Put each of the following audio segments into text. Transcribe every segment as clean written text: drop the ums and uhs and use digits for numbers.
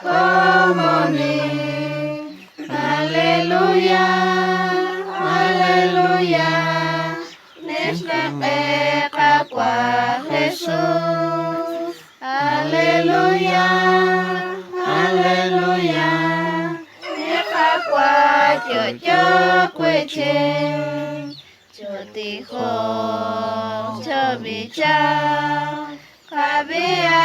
komoni. Aleluya, aleluya, nishtapeka kwa Jesus. Aleluya, aleluya, nikakwa chocho kweche. Chotiho, chobicha, kabia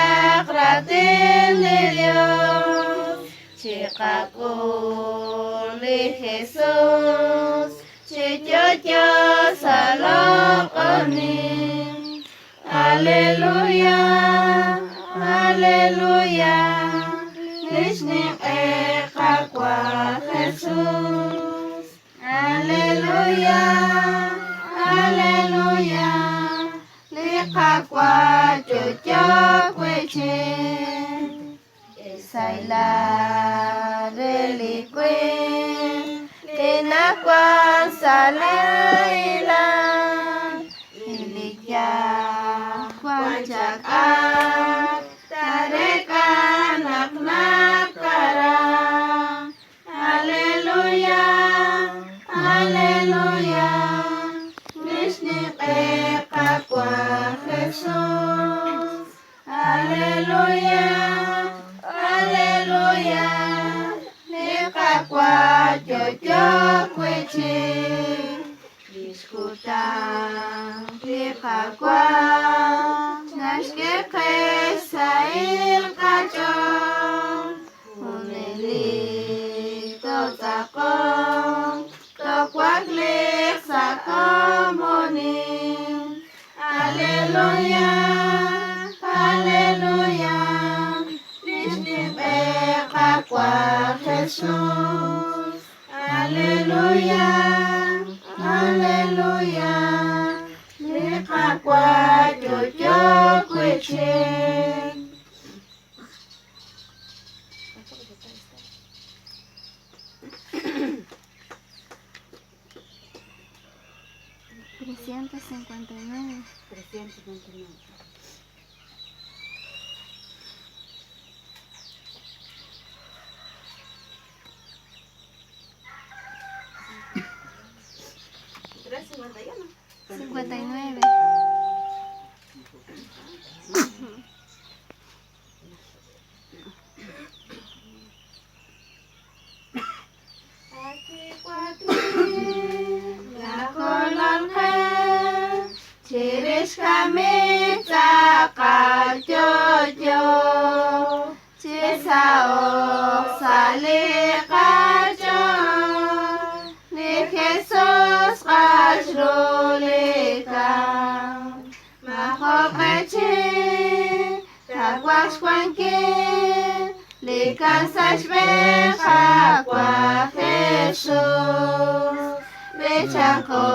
kratin de Dios. Chikakuli Jesús, chichocho salokoni. Aleluya, aleluya, Krishna kwa Jesús. Aleluya, aleluya, kwa chocho kweche. Esaila relique, tinakwan salaila, ilikya kwanchakat, tarekan naknakara. Aleluya, aleluya, nishnipeka kwa Jesús. Aleluya, aleluya, nikakwa chocho kweche. Diskuta nikakwa, nashkeke sail kachon. Uneli totakon, tokwaklik sakomoni. Aleluya, aleluya, nishnipeka kwa Jesús. Aleluya, aleluya, nikakwa chocho kweche. Trescientos cincuenta y nueve. Cincuenta y nueve. Chirish kami takal jojo, chisao salikajo, ni Jesus kashrulika, mahokachi, takwashkwanki, likan sashbecha kwa Jesus. Bechanko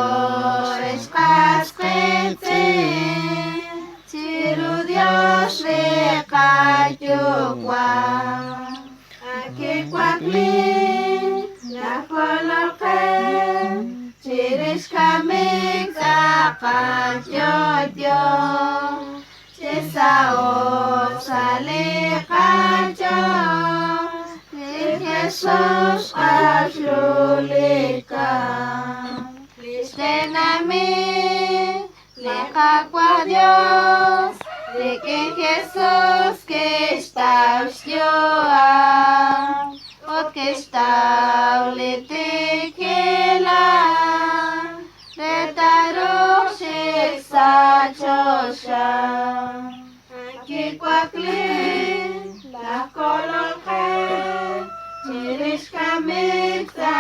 escasquete, chiru Dios le cayó qua. Aquí cuacli, la coloque, chiris camix a cayó. Chisao sale cayó, de Jesús ashlulika. Ven a mí, deja a Dios, de que Jesús que está yo, o que está le tequila, de taro se sachosha, aquí cuacli, la coloque, chiris camisa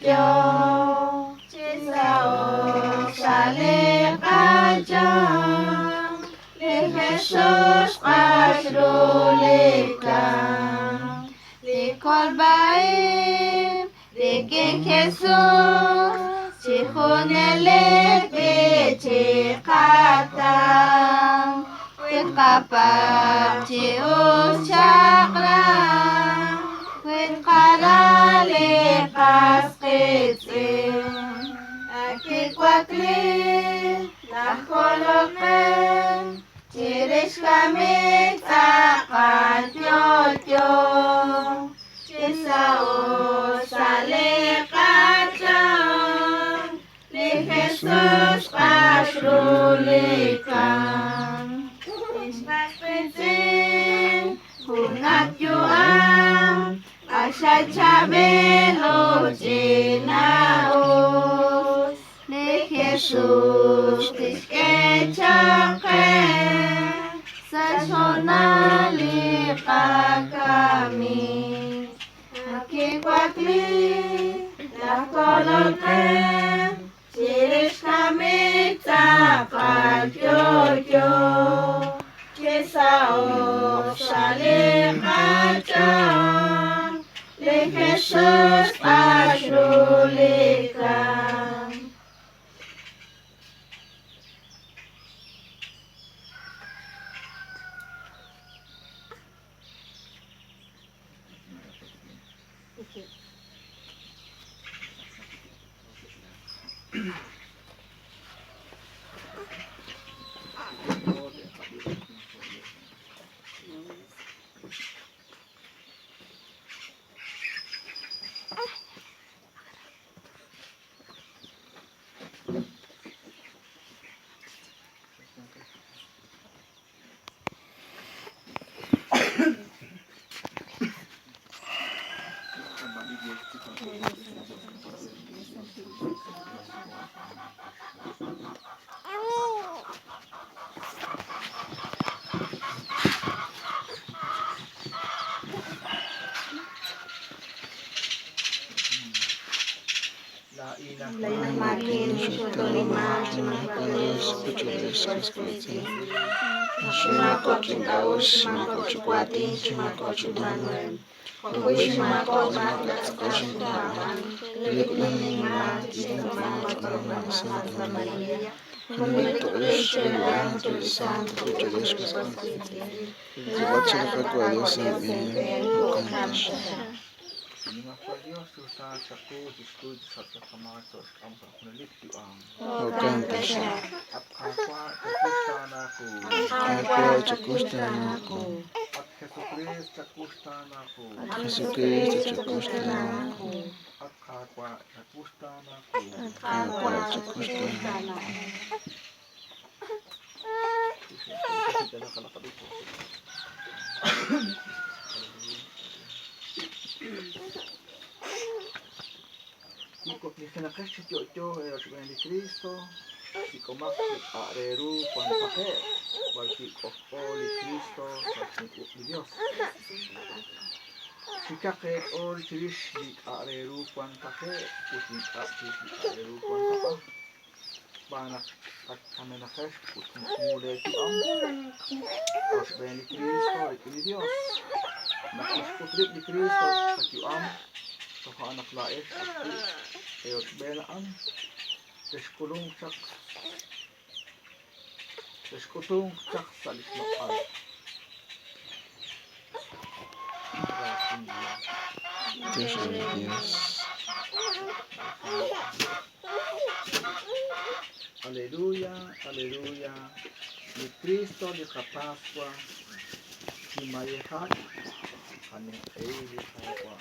yo. Sale kajam, le Jesus ashrulika, le kolbaim, le king Jesus, chichonele peche katam, with kapap chius chakra, with karale kaskitzim. Aquí cuacli, la coloque, Chirish kami takat yoyo. Chisao salikachang. Ni Jesus kasrulikang. Ismas pitin hunat yuang. Asya chamelo jinaos. Ni Jesus tiskechake. Sasonali kami. Akikwakli nakolote. Chirish kami takat yoyo. Chisao salikachang. Ni Jesus asrulikang. Lainang makin syutulima cimakos kuculis kuskuti. Cimako kintaus cimako cukwati cimako cudanuan. Kokuy cimako baklas kusyutaman. Likulang nima cisamang matulungan sa Maria. Humilito ulis silang tulisan kuculis kuskuti. Zibat sila kakwalios ng iyan. Hukantas. Lima kwa Dios susah caku disku satu kamar tos kamu kulit tuang. Hukantas. Apa cakustanaku. Apa cakustanaku. At Jesukris cakustanaku. Jesukris cakustanaku. At kakwa cakustanaku. Apa cakustanaku. Ikut ni sana kasi jojo era sebenarnya di Kristo. Si komak areru pan pakai berarti di Kristo satu di Dios. Si kakek or ciris di areru pan pakai putin di areru pan pakai. Banak at kami nakas putin mulai tu Terus sebenarnya di Kristo di Dios. Nakis putrip di Kristo satu Saka anak laes at ayot belaan deskulung cak salis makal Dios es Dios. Aleluya, aleluya. Ni Cristo di Kapaswa di Mayehat kaning di Kapwa.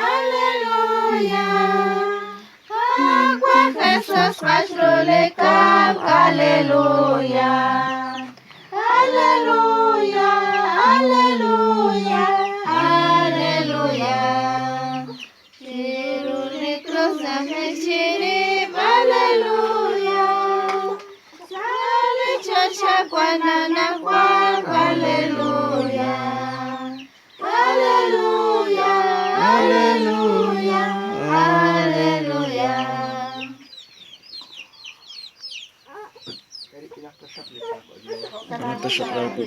Aleluya. Aqua Jesús masrulikam. Aleluya. Aleluya. Aleluya. Aleluya. Cirulik cruz sampai cirip. Aleluya. Sale chocha kuanana kuan. Aleluya. Aleluya. Aleluya. Aleluya. Jadi pinakasyak lipat ko Dios. Pinakasyak lipat ko.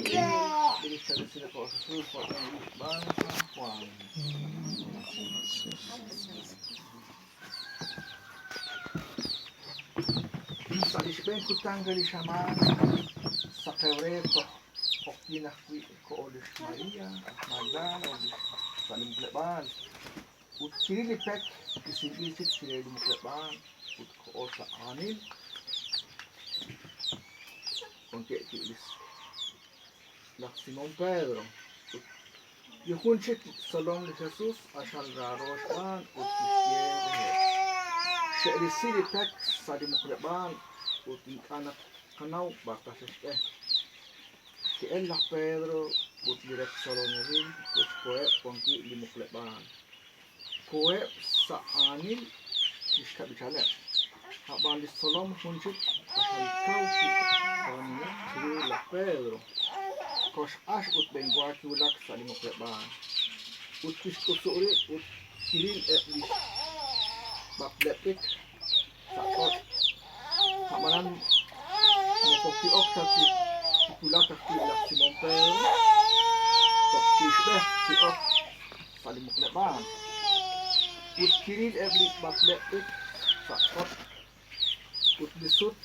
Jadi sila ko sa sulpo ng bangsa Juan. Sa isben ko tanggali sa sa Quevedo o kinakwi ko ulis Maria at Magdala ulis sa Limbleban ut kinilipek isin-isip sila lumukleban ut koor sa anin konti tilis lak Simon Pedro ut yukunchik salom de Jesus asal raros an ut kisye Syekh silipek sa lumukleban ut anak kanaw basta siya si Ella Pedro ut direk salom rin ut koe konti lumukleban koe sa anin kiska bicara habang di solom kuncut asal kau si kami sila Pedro kos as ut bengwa kulak sa limokleban ut kis kusuri ut kilin di baklepik sa kos hamanan mokokti ok tapi kulak kulak Simon Pedro kos kisbeh si ok sa limokleban ut kilin baklepik sa kos ut disut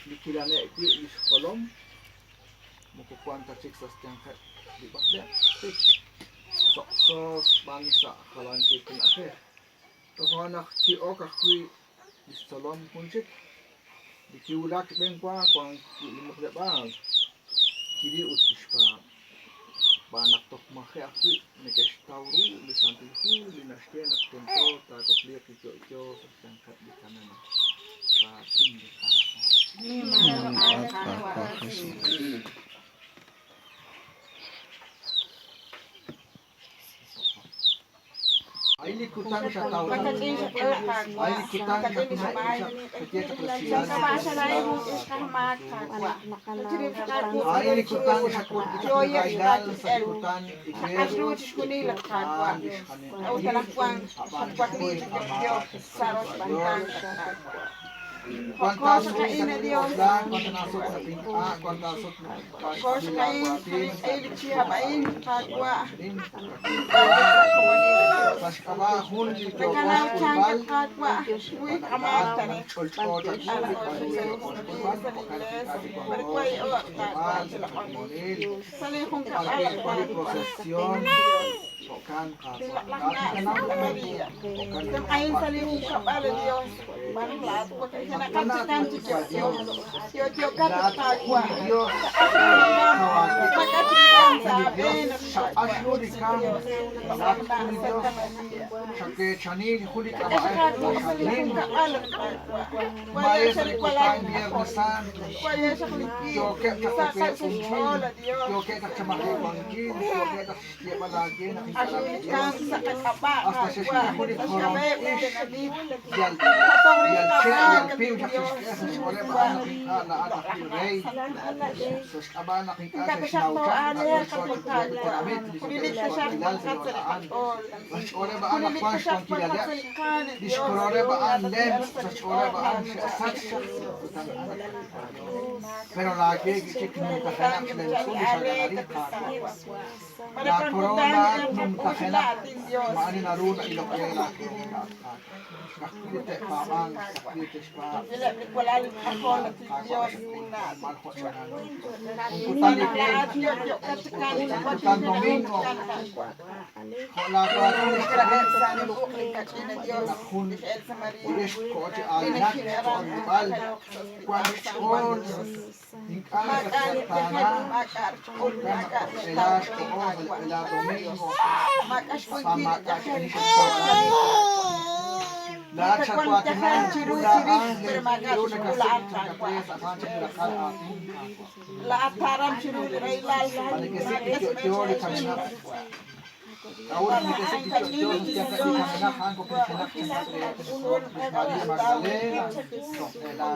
di kilane itu di kolom mukukuan tacik sa stangkat di bakle so bangsa kawan cikin akhir to anak ki ok akui di kolom kuncik di kiulak bengkwa kwang limuk de bang kiri ut kispa banak tok makhe akui nekes tauru di samping hu di nasken nak tento ta ko klir ki jo sa stangkat di kanan rating di Ay likutan siya tao. Ay likutan siya kumain siya ketiya sa presidan. Ay likutan siya kailan sa likutan iglesia. Kuantas sa Dios lang, kuantas nasot sa pinta, kuantas nasot Kos kain, ay lichiha bain, kagwa. pas kabahon dito Kanaw pas changa kulbal. kagwa. Uy, kamata ni. Sali kong kapal. Prosesyon bukan Kem ain sali kong kapal Dios. Barang lahat ko kay kanakam-kanci Dios. Yo kat kagwa. Dios Pagkatikan sa amin. sa aslo di kam Dios sa ke chanil huli ka ba chanil Maya sa likutan biyernesan yo ke tak yo ke tak chamaki bangkin yo ke tak siya palagi Asulikan sa kakapa. hasta se huli koron yal piu sa sa skole ba na anak ni rey sus aba nakita sa mas ore ba anak kwas kung kilala dis korore ba ang lens mas ore ba ang saksa pero lagi gicik nung kasanak sa lens ko bisa narita na corona nung kasanak maani naruna ilok ay laki kakilite pamang kakilites pa Kutan domingo wala ka ulis ko si anak konbal kwangskon ingkang kasartana elas ko wala domingo pamakas ni lahat sa tuwatinan bulaan nagkasip sa kapres akan sa bilakal ating Lahat haram sirul railal. panikisip ito di kanina Kawan ni kasi dito siya kasi kanina kan ko pinsinak sa Maria Magdalena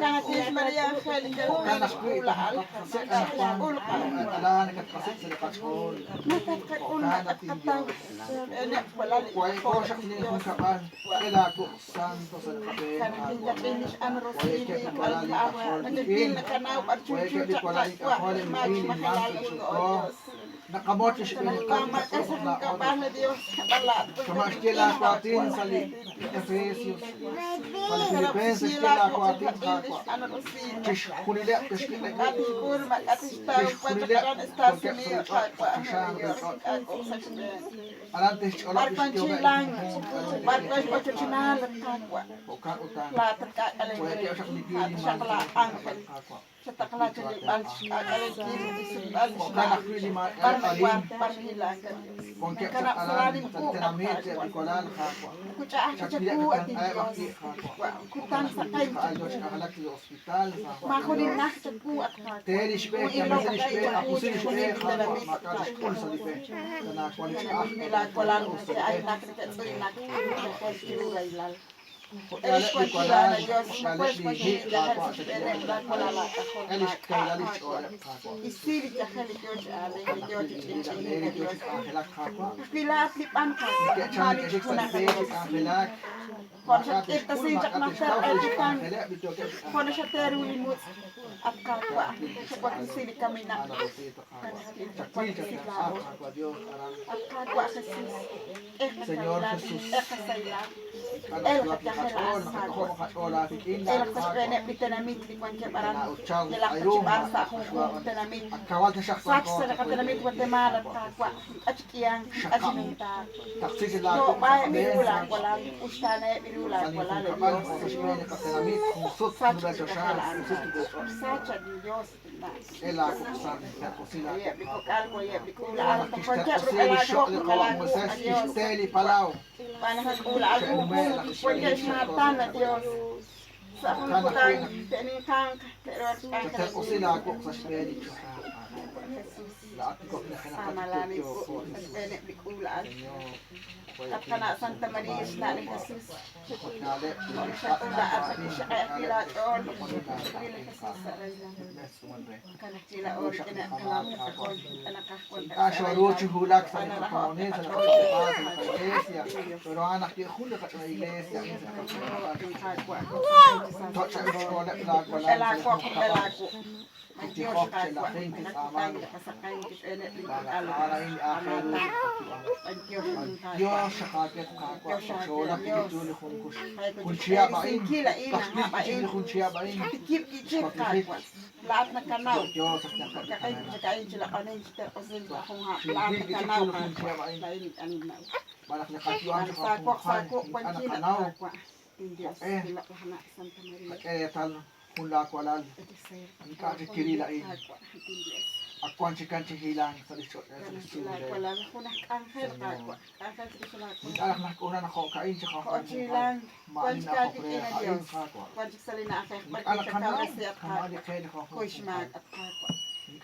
Kanatis Maria Angelica kanas ko ito kasi anak ko ala nagkasit sa kapatol kanatin Diyos kuway ko siya kinilihong kapan kila ko santo sa kapatid kuway kaya kipalali kapatid kuway kaya kipalali kapatid mapilin man sa ko Nakamot yung Sa Espiritu nagkama ka sa kapan na Diyos, balat ko. Kamastila ko atin sa Efesios. Sa Filipenses kila ko atin kakwa. Ano ko siya. Tish kunilya, tish kunilya. Atis kurma, atis tao, pagkakan Estados Unidos, kakwa. Ako sa Chile. Alantes ola Barkan pistyo Chilang, barkan Pachinalan, kakwa. Ukan utan. Lahat ka alay. Wala tiyo sa kuligili At sa kalaang. kakwa. Sa takla Chilipan, alay kiri, isundan Ukan siya. akwili ma Para alin. magwan, para hilangan. Kung kaya sa alan, sa tinamit, sa ikolan kakwa. Kutsaan Sa sa pila ku at kan ay makti kakwa. kutang sa kain. Kaalos kahalat sa ospital. Makunin na sa ku at Telis pe, kami sa lispe, ako sa lispe, kakwa. Makaliskul sa lispe. Sa nakwalis ka ako. nila ko lang kasi ay nakikita sa nakikita. Elis Elis ko ko na, na Diyos, elis magpapos di ko hit siya kakwa sa sa pwede kila. lang wala lata ko. Elis kay lalis ko kakwa. Isilit ka kali Diyos, ali kay Diyos, chinchin ka Diyos. kakwa. Pila at lipan ka, Kaya chan malit kasi ko na sa ka page Diyos. ang bilak. Kung sa kita sinjak na sa editan, Bito ka. kung sa teru limut at kakwa, sa pagkisilit kami na. Ano ko dito kakwa. Saktil ka sa kakwa Diyos. At kakwa sa sis, Señor Jesus. ekasailan. Anak ko nakakon, nakakon makakola fitin. Elak sa pwede, bitanamit, di kwan siya parang Utsaw, nilak sa ayun. chibar sa akong bitanamit. Kawal ka siya Sach sa nakatanamit, Guatemala, kakwa, at sikiyang, at sinunta. Taksi sila So, ko. bahay, birulang, walang, ustana, birulang, Sa wala, nito Diyos. kapan, kung sa mga nakatanamit, kung sut, Sach nula sa siya siya, kakalaan. kung sut ko. Sacha di Diyos. Ela ko sa ko sila. Iya, biko kalko, iya, biko ulaan. Kista Pagkakya, ko bro, sili kalako, shot le kawa mo kalako, sa adios. steli palaw. Panahon ulaan, pagkakya, sinatan na Diyos. Sa akong kutang, tining kang, pero at Kaya ko sila ko sa steli ko. Lahat ko Sama kinakanakat lalim ko. po, at pwede bikulaan. Senyor, At kana Santa Maria na ni Jesus. pagkali, Sa tula at sa siya kaya pilaton. Pili Jesus sa raylan. Kana sila o kinakalamit sa kon, kanakakon. Kaso rocho hulak sa kapones sa kapatid sa iglesia. Pero anak niya hulak sa iglesia. Tot sa eskola lag wala Dalako ako, dalako. Ang Di Diyos hop ka sila kwa. king Nakitang kasakay kit enet likod Para alo. ini akhir Ang Diyos ang Diyos sa kakit kakwa sola pituli kun siya ba in Kila ina nga ba taklit in. kun siya ba in Kip kakwa. Lahat na kanaw. Diyos sa kakit Kakain sa kain sila kanin sa pasin sa akong ha. Sige, Lahat na sige, kanaw sige, ka. siya ba in Lain anin na. balak niya katyuan Ang sa sako kapukan sako anak kwansila kanaw kakwa. Ang Diyos Eh. sila lahana Santa Maria. kaya tal kun la kwalal Ito sa'yo. ang kakit kirila in Kakwa. Ang Diyos. akwan si kanchi hilang sa lisod sa Ganun lisod sila wala na ko nakangkal kakwa. Kakal ko sila ko. anak na kuna na ko kain sa Kung kakwan silang Main kung ako kati pre na kain Diyos. kakwa Kung salina akay anak pagkita kanaw kasi at kamali kakwa. kaya na kakwa Kushmag at kakwa.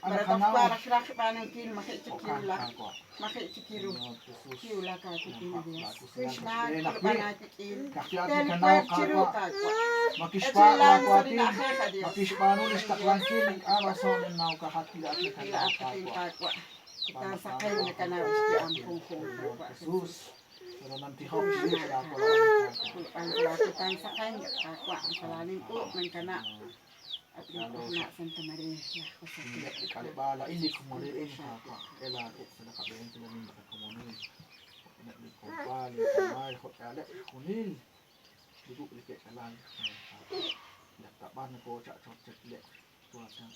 anak Barat kanaw para sila panang kin makichikila. kakwa Makichikiru. Jesus Kiula ka kitin Diyos. Kushmag Kushmag kushmag panatikin. Kakiat Ten ka na kwek chiru kakwa kakwa. makispa At silang kakwatin salina akay ka Diyos. makispa nun istaklangkin arason ng naw kakatila at Kila kakwa at kating kakwa. Kita sakay na kanaw isti ang kungkong kakwa. Jesus pero nantihok siya kakwa Ang lakitang sakay kakwa. Ang salanin po ng kana. At yung na Santa Maria. Ko sa hindi kila. kalibala hindi kumuliin kakwa kailan ko sa nakabayan sila ng nakakumunil hindi ko pali kamay ko kala kunil hindi ko ulit kalan tapan ko sa chot le tuwa sang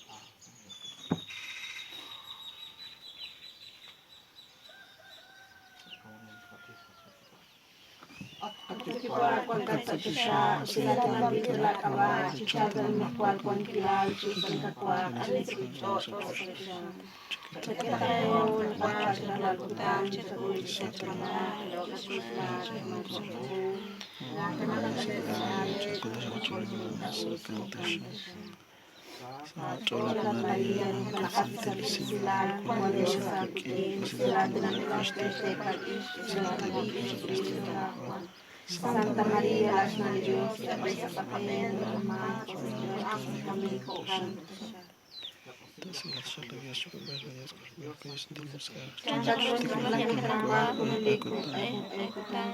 Kikuan kuan katsa siya, sila tanang bigla kawa, siya tanang kuan kuan kilal, siya kakwa, alin sa ito, siya. Kita kayo, kuan siya lagutan, siya ulit siya kama, hello, kasma, Sulat Maria, nakasal sa sila, kuan sa akin, sila tinanong sila Santa Maria, las na Diyos, sabay sa sakapin, Rama, kami ko kan. Kaya sa Diyos, malaki ka naman, kung hindi ko, ay, kutang,